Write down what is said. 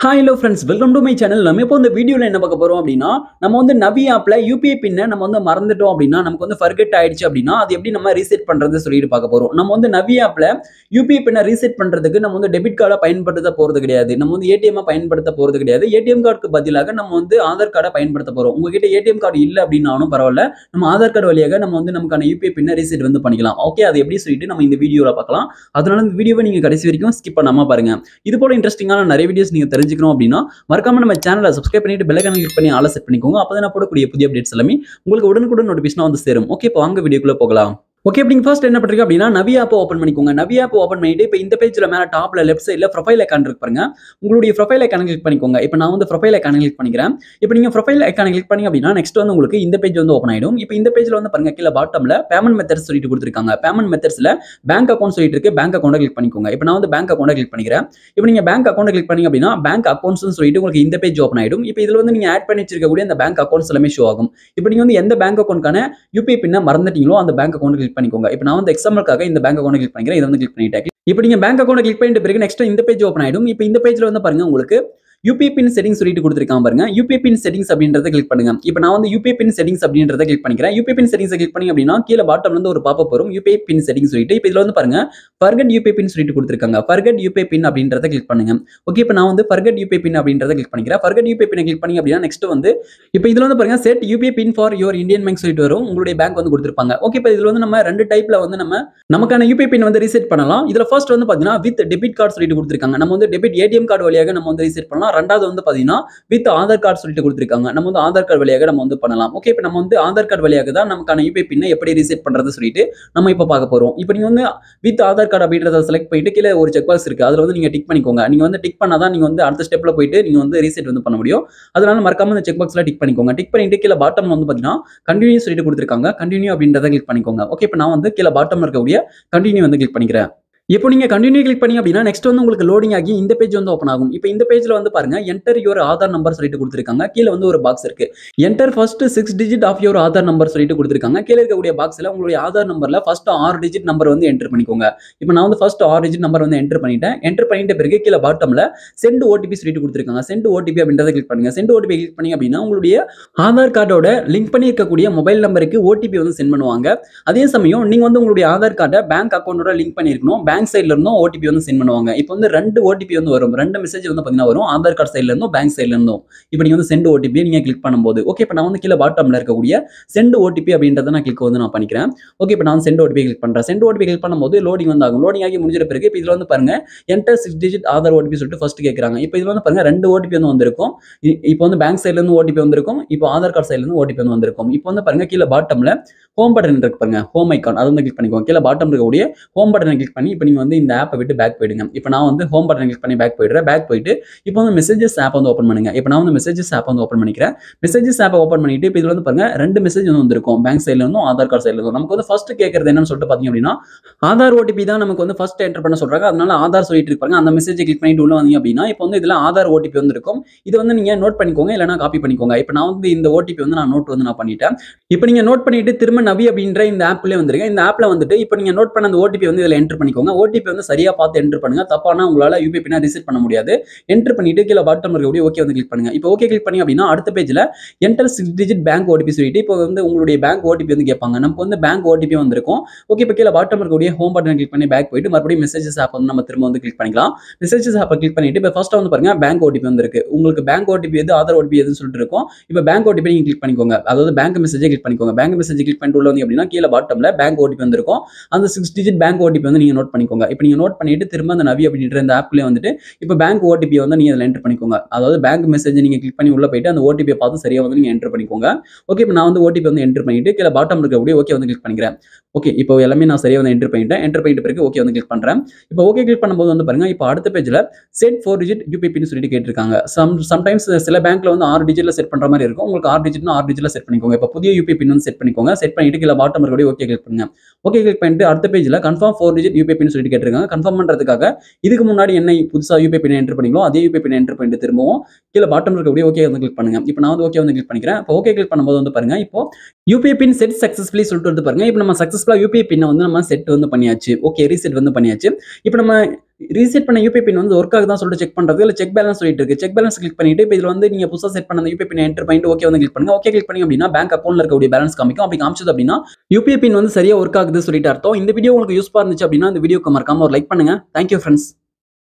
Hi hello friends, welcome to my channel. நம்ம இப்போ இந்த வீடியோல என்ன பார்க்க போறோம் அப்படின்னா நம்ம வந்து நவி ஆப்ல UPI பின்னை நம்ம வந்து மறந்துட்டோம் அப்படின்னா நமக்கு வந்து ஃபர்கெட் ஆயிடுச்சு அப்படின்னா அது எப்படி நம்ம ரீசெட் பண்றது சொல்லிட்டு பார்க்க போறோம். நம்ம வந்து நவி ஆப்ல UPI பின்னை ரீசெட் பண்றதுக்கு நம்ம வந்து டெபிட் கார்டை பயன்படுத்த போறது கிடையாது. நம்ம வந்து ஏடிஎம் பயன்படுத்த போறது கிடையாது. ஏடிஎம் கார்டுக்கு பதிலாக நம்ம வந்து ஆதார் கார்டை பயன்படுத்த போறோம். உங்ககிட்ட ஏடிஎம் கார்டு இல்ல அப்படின்னாலும் பரவாயில்ல. நம்ம ஆதார் கார்டு வழியாக நம்ம வந்து நமக்கான UPI பின்னை ரீசெட் வந்து பண்ணிக்கலாம். ஓகே, அது எப்படி சொல்லிட்டு நம்ம இந்த வீடியோல பார்க்கலாம். அதனால இந்த வீடியோவை நீங்க கடைசி வரைக்கும் ஸ்கிப் பண்ணாம பாருங்க. இது போல இன்ட்ரெஸ்டிங்கான நிறைய வீடியோஸ் நீங்க தெரிஞ்சுக்கணும் அப்படின்னா மறக்காம நம்ம சேனலை சப்ஸ்கிரைப் பண்ணிட்டு பெல் ஐகானை கிளிக் பண்ணி ஆல் செட் பண்ணிக்கோங்க. அப்பதான் நான் போடக்கூடிய புதிய அப்டேட்ஸ் எல்லாமே உங்களுக்கு உடனுக்குடன் நோட்டிஃபிகேஷன் வந்து சேரும். ஓகே, இப்போ வாங்க வீடியோக்குள்ள போகலாம். ஓகே, அப்படிங்க ஃபர்ஸ்ட் என்ன பண்றீங்க அப்படின்னா நவி ஆப் ஓபன் பண்ணிக்கோங்க. நவி ஆப் ஓபன் பண்ணிட்டு இப்போ இந்த பேஜ்ல மேல டாப்ல லெஃப்ட் சைடுல ப்ரொஃபைல் ஐகான் இருக்கு பாருங்க. உங்களுடைய ப்ரொஃபைல் ஐகானை கிளிக் பண்ணிக்கோங்க. இப்போ நான் வந்து ப்ரொஃபைல் ஐகானை கிளிக் பண்ணிக்கிறேன். இப்போ நீங்க ப்ரொஃபைல் ஐகானை கிளிக் பண்ணீங்க அப்படின்னா நெக்ஸ்ட் வந்து உங்களுக்கு இந்த பேஜ் வந்து ஓபன் ஆயிடும். இப்போ இந்த பேஜ்ல வந்து பாருங்க கீழ பாட்டம்ல பேமெண்ட் மெத்தட்ஸ் சொல்லிட்டு கொடுத்திருக்காங்க. பேமெண்ட் மெத்தட்ஸ்ல பேங்க் அக்கவுண்ட் சொல்லிட்டு இருக்கு. பேங்க் அக்கவுண்ட கிளிக் பண்ணிக்கோங்க. இப்போ நான் வந்து பேங்க் அக்கவுண்ட கிளிக் பண்ணிக்கிறேன். இப்போ நீங்க பேங்க் அக்கவுண்ட கிளிக் பண்ணீங்க அப்படின்னா பேங்க் அக்கவுண்ட்ஸ் சொல்லிட்டு உங்களுக்கு இந்த பேஜ் ஓபன் ஆயிடும். இப்போ இதுல வந்து நீங்க ஆட் பண்ணி வச்சிருக்கக்கூடிய அந்த பேங்க் அக்கவுண்ட்ஸ் எல்லாமே ஷோ ஆகும். இப்போ நீங்க வந்து எந்த பேங்க் அக்கவுண்ட்கான UPI பின்ன மறந்துட்டீங்களோ அந்த பேங்க் அக்கவுண்ட் கிளிக் பண்ணிக்கோங்க. இப்போ நான் வந்து எக்ஸாம்பிளுக்காக இந்த பேங்க் அக்கவுண்ட் கிளிக் பண்ணிக்கிறேன். இதை வந்து கிளிக் பண்ணிட்டேன். இப்போ நீங்க பேங்க் அக்கவுண்ட் கிளிக் பண்ணிட்ட பிறகு நெக்ஸ்ட் இந்த பேஜ் ஓபன் ஆயிடும். இப்போ இந்த பேஜ்ல வந்து பாருங்க உங்களுக்கு UPI பின் செட்டிங்ஸ் சொல்லிட்டு கொடுத்திருக்காங்க பாருங்க. UPI பின் செட்டிங்ஸ் அப்படின்றத கிளிக் பண்ணுங்க. இப்போ நான் வந்து UPI பின் செட்டிங்ஸ் அப்படின்றத கிளிக் பண்ணிக்கிறேன். UPI பின் செட்டிங்ஸ் கிளிக் பண்ணி அப்படின்னா கீழ பாட்டம்ல இருந்து ஒரு பாப்பப் வரும் UPI பின் செட்டிங்ஸ் சொல்லிட்டு. இப்போ இதுல வந்து பாருங்க ஃபர்கெட் UPI பின் சொல்லிட்டு கொடுத்திருக்காங்க. ஃபர்கெட் UPI பின் அப்படின்றத கிளிக் பண்ணுங்க. ஓகே, இப்போ நான் வந்து ஃபர்கெட் UPI பின் அப்படின்றத கிளிக் பண்ணிக்கிறேன். ஃபர்கெட் UPI பின் கிளிக் பண்ணி அப்படின்னா நெக்ஸ்ட் வந்து இப்போ இதுல வந்து பாருங்க set UPI pin for your Indian bank சொல்லிட்டு வரும். உங்களுடைய பேங்க் வந்து கொடுத்திருப்பாங்க. ஓகே, இப்போ இதுல வந்து நம்ம ரெண்டு டைப்ல வந்து நமக்கான UPI பின் வந்து ரீசெட் பண்ணலாம். இதுல ஃபர்ஸ்ட் வந்து பாத்தீங்கன்னா வித் டெபிட் கார்டு சொல்லிட்டு கொடுத்திருக்காங்க. நம்ம வந்து டெபிட் ATM கார்டு வழியாக நம்ம வந்து ரீசெட் பண்ணலாம். ரெண்டாவது வந்து பாத்தீங்கன்னா வித் ஆதார் கார்டு சொல்லிட்டு கொடுத்திருக்காங்க. நம்ம வந்து ஆதார் கார்டு வழியாக நம்ம வந்து பண்ணலாம். ஓகே, இப்போ நம்ம வந்து ஆதார் கார்டு வழியாக தான் நமக்கான UPI பின்னை எப்படி ரீசெட் பண்றது சொல்லிட்டு நம்ம இப்போ பார்க்க போறோம். இப்போ நீங்க வந்து வித் ஆதார் கார்டு அப்படின்றத செலக்ட் பண்ணிட்டு கீழே ஒரு செக் பாக்ஸ் இருக்கு. அதுல வந்து நீங்க டிக் பண்ணிக்கோங்க. நீங்க வந்து டிக் பண்ணாதான் நீங்க வந்து அடுத்த ஸ்டெப்ல போயிட்டு நீங்க வந்து ரீசெட் வந்து பண்ண முடியும். அதனால மறக்காம இந்த செக் பாக்ஸ்ல டிக் பண்ணிக்கோங்க. டிக் பண்ணிட்டு கீழே பாட்டம்ல வந்து பாத்தீங்கன்னா கண்டினியூ சொல்லிட்டு கொடுத்திருக்காங்க. கண்டினியூ அப்படின்றத கிளிக் பண்ணிக்கோங்க. ஓகே, இப்போ நான் வந்து கீழே பாட்டம்ல இருக்கக்கூடிய கண்டினியூ வந்து கிளிக் பண்ணிக்கிறேன். இப்போ நீங்க கண்டினியூ கிளிக் பண்ணி அப்படின்னா நெக்ஸ்ட் வந்து உங்களுக்கு லோடிங் ஆகி இந்த பேஜ் வந்து ஓபன் ஆகும். இப்போ இந்த பேஜ்ல வந்து பாருங்க என்டர் யுவர் ஆதார் நம்பர் சொல்லிட்டு கொடுத்திருக்காங்க. கீழ வந்து ஒரு பாக்ஸ் இருக்கு. Enter first 6 digit of your Aadhaar number சொல்லிட்டு கொடுத்திருக்காங்க. கீழ இருக்கக்கூடிய பாக்ஸ்ல உங்களுடைய ஆதார் நம்பர்ல ஃபர்ஸ்ட் 6 டிஜிட் நம்பர் வந்து என்டர் பண்ணிக்கோங்க. இப்போ நான் வந்து ஃபர்ஸ்ட் 6 டிஜிட் நம்பர் வந்து என்டர் பண்ணிட்டேன். என்டர் பண்ணிட்ட பிறகு கீழ பாட்டம்ல சென்ட் OTP சொல்லிட்டு கொடுத்திருக்காங்க. சென்ட் OTP அப்படின்றத கிளிக் பண்ணுங்க. சென்ட் OTP கிளிக் பண்ணி அப்படின்னா உங்களுடைய ஆதார் கார்டோட லிங்க் பண்ணி இருக்கக்கூடிய மொபைல் நம்பருக்கு OTP வந்து சென்ட் பண்ணுவாங்க. அதே சமயம் நீங்க வந்து உங்களுடைய ஆதார் கார்டை பேங்க் அக்கவுண்டோட லிங்க் பண்ணிருக்கணும். பேங்க் சைடுல இருந்தும் OTP வந்து சென்ட் பண்ணுவாங்க. இப்போ வந்து ரெண்டு OTP வந்து வரும். ரெண்டு மெசேஜ் வந்து பாத்தீங்கன்னா வரும். ஆதார் கார்டு சைடுல இருந்தும் பேங்க் சைடுல இருந்தும். இப்போ நீங்க வந்து சென்ட் OTP நீங்க கிளிக் பண்ணும்போது ஓகே, இப்போ நான் வந்து கீழ பாட்டம்ல இருக்கக்கூடிய சென்ட் OTP அப்படின்றத நான் கிளிக் வந்து நான் பண்ணிக்கிறேன். ஓகே, இப்போ நான் சென்ட் OTP கிளிக் பண்றேன். சென்ட் OTP கிளிக் பண்ணும்போது லோடிங் வந்து ஆகும். லோடிங் ஆகி முடிஞ்ச பிறகு இப்போ இதுல வந்து பாருங்க என்டர் 6 டிஜிட் ஆதார் OTP சொல்லிட்டு ஃபர்ஸ்ட் கேக்குறாங்க. இப்போ இதுல வந்து பாருங்க ரெண்டு OTP வந்து வந்திருக்கும். இப்போ வந்து பேங்க் சைடுல இருந்து OTP வந்திருக்கும். இப்போ ஆதார் கார்டு சைடுல இருந்து OTP வந்து வந்திருக்கும். இப்போ வந்து பாருங்க கீழ பாட்டம்ல ஹோம் பட்டன் இருக்கு பாருங்க. ஹோம் ஐகான் அதை வந்து கிளிக் பண்ணிக்கோங்க. கீழ பாட்டம்ல இருக்கக்கூடிய ஹோம் பட்டனை கிளிக் பண்ணி இப்போ நீங்க வந்து இந்த ஆப்பை விட்டு பேக் போயிடுங்க. இப்போ நான் வந்து ஹோம் பட்டன் கிளிக் பண்ணி பேக் போயிடுறேன். பேக் போயிட்டு இப்போ வந்து மெசேஜஸ் ஆப் வந்து ஓபன் பண்ணுங்க. இப்போ நான் வந்து மெசேஜஸ் ஆப் வந்து ஓபன் பண்ணிக்கிறேன். மெசேஜஸ் ஆப் ஓபன் பண்ணிட்டு இப்போ இதுல வந்து பாருங்க ரெண்டு மெசேஜ் வந்து வந்திருக்கும். பேங்க் சைடுல இருந்தும் ஆதார் கார்டு சைடுல இருந்தும். நமக்கு வந்து ஃபர்ஸ்ட் கேக்குறது என்னன்னு சொல்லிட்டு பாத்தீங்க அப்படின்னா ஆதார் OTP தான் நமக்கு வந்து ஃபர்ஸ்ட் என்டர் பண்ண சொல்றாங்க. அதனால ஆதார் சொல்லிட்டு இருப்பாங்க. அந்த மெசேஜை கிளிக் பண்ணிட்டு உள்ள வந்தீங்க அப்படின்னா இப்போ வந்து இதுல ஆதார் OTP வந்து இருக்கும். இது வந்து நீங்க நோட் பண்ணிக்கோங்க, இல்லைனா காப்பி பண்ணிக்கோங்க. இப்போ நான் வந்து இந்த OTP வந்து நான் நோட் வந்து நான் பண்ணிட்டேன். இப்போ நீங்க நோட் பண்ணிட்டு திரும்ப நவி அப்படின்ற இந்த ஆப்லயே வந்துருங்க. இந்த ஆப்ல வந்துட்டு இப்போ நீங்க நோட் பண்ண அந்த OTP வந்து இதுல என்டர் பண்ணிக்கோங்க. OTP வந்து சரியா பார்த்து என்டர் பண்ணுங்க. தப்பானா உங்களால UPI பின்ன ரீசெட் பண்ண முடியாது. என்டர் பண்ணிட்டு கீழ பாட்டம்ல இருக்கக்கூடிய ஓகே வந்து கிளிக் பண்ணுங்க. இப்போ ஓகே கிளிக் பண்ணி அப்படின்னா அடுத்த பேஜ்ல என்டர் 6 டிஜிட் பேங்க் OTP சொல்லிட்டு இப்போ வந்து உங்களுடைய பேங்க் OTP வந்து கேட்பாங்க. நமக்கு வந்து பேங்க் OTP வந்திருக்கும். ஓகே, இப்போ கீழ பாட்டம்ல இருக்கக்கூடிய ஹோம் பட்டன் கிளிக் பண்ணி பேக் போயிட்டு மறுபடியும் மெசேஜஸ் ஆப் வந்து நம்ம திரும்ப வந்து கிளிக் பண்ணிக்கலாம். மெசேஜஸ் ஆப் கிளிக் பண்ணிட்டு இப்போ ஃபர்ஸ்ட் வந்து பாருங்க பேங்க் OTP வந்திருக்கு. உங்களுக்கு பேங்க் OTP எது ஆதார் OTP எதுன்னு சொல்லிட்டு இருக்கும். இப்போ பேங்க் OTP நீங்க கிளிக் பண்ணிக்கோங்க. அதாவது பேங்க் மெசேஜை கிளிக் பண்ணிக்கோங்க. பேங்க் மெசேஜ் கிளிக் பண்ணிட்டு உள்ள வந்து அப்படின்னா கீழ பாட்டம்ல பேங்க் OTP வந்திருக்கும். அந்த 6 டிஜிட் பேங்க் OTP வந்து நீங்க நோட் பண்ணிக்கோங்க. இப்போ நீங்க நோட் பண்ணிட்டு திரும்ப அந்த நவி அப்படின்ற இந்த ஆப்லயே வந்துட்டு இப்போ பேங்க் OTP வந்து நீங்க இதுல என்டர் பண்ணிக்கோங்க. அதாவது பேங்க் மெசேஜ் நீங்க கிளிக் பண்ணி உள்ள போயிட்டு அந்த OTP பார்த்து சரியா வந்து நீங்க என்டர் பண்ணிக்கோங்க. ஓகே, இப்போ நான் வந்து OTP வந்து என்டர் பண்ணிட்டு கீழ பாட்டம்ல இருக்கக்கூடிய ஓகே வந்து கிளிக் பண்ணிக்கிறேன். ஓகே, இப்போ எல்லாமே நான் சரியா வந்து என்டர் பண்ணிட்டேன். என்டர் பண்ணிட்ட பிறகு ஓகே வந்து கிளிக் பண்றேன். இப்போ ஓகே கிளிக் பண்ணும்போது வந்து பாருங்க இப்போ அடுத்த பேஜ்ல செட் 4 டிஜிட் UPI பின் சொல்லிட்டு கேட்டிருக்காங்க. சம்டைம்ஸ் சில பேங்க்ல வந்து 6 டிஜிட்ல செட் பண்ற மாதிரி இருக்கும். உங்களுக்கு 6 டிஜிட்னா 6 டிஜிட்ல செட் பண்ணிக்கோங்க. இப்போ புதிய UPI பின் வந்து செட் பண்ணிக்கோங்க. செட் பண்ணிட்டு கீழ பாட்டம்ல இருக்கக்கூடிய ஓகே கிளிக் பண்ணுங்க. ஓகே கிளிக் பண்ணிட்டு அடுத்த பேஜ்ல கன்ஃபார்ம் 4 டிஜிட் UPI பின் சொல்லிட்டு கேட்டிருக்காங்க. கன்ஃபார்ம் பண்றதுக்காக இதுக்கு முன்னாடி என்ன புதுசா UPI பின் என்டர் பண்ணீங்களோ அதே UPI பின் என்டர் பண்ணிட்டு திரும்பவும் கீழ பாட்டம்ல இருக்கக்கூடிய ஓகே வந்து கிளிக் பண்ணுங்க. இப்போ நான் வந்து ஓகே வந்து கிளிக் பண்ணிக்கிறேன். இப்போ ஓகே கிளிக் பண்ணும்போது வந்து பாருங்க இப்போ UPI பின் செட் சக்சஸ்ஃபுல்லி சொல்லிட்டு வந்து பாருங்க இப்போ நம்ம சக்சஸ்ஃபுல்லா UPI பின்னை வந்து நம்ம செட் வந்து பண்ணியாச்சு. ஓகே, ரீசெட் வந்து பண்ணியாச்சு. இப்போ நம்ம ரீசெட் பண்ண யூபிஐ பின் வந்து ஒர்க் ஆகுதான் சொல்லிட்டு செக் பண்றது இல்ல செக் பேலன்ஸ் சொல்லிட்டு இருக்கு. செக் பேலன்ஸ் கிளிக் பண்ணிட்டு இப்போ இதுல வந்து நீங்க புதுசா செட் பண்ண அந்த யூபிஐ பின் என்டர் பண்ணிட்டு ஓகே வந்து கிளிக் பண்ணுங்க. ஓகே கிளிக் பண்ணீங்க அப்படின்னா பேங்க் அக்கௌண்ட்ல இருக்கக்கூடிய பேலன்ஸ் காமிக்கும். அப்படி காமிச்சது அப்படின்னா யூபிஐ பின் வந்து சரியா ஒர்க் ஆகுது சொல்லிட்டு அர்த்தம். இந்த வீடியோ உங்களுக்கு யூஸ்ஃபுல்லா இருந்துச்சு அப்படின்னா இந்த வீடியோக்கு மறக்காம ஒரு லைக் பண்ணுங்க. Thank you friends.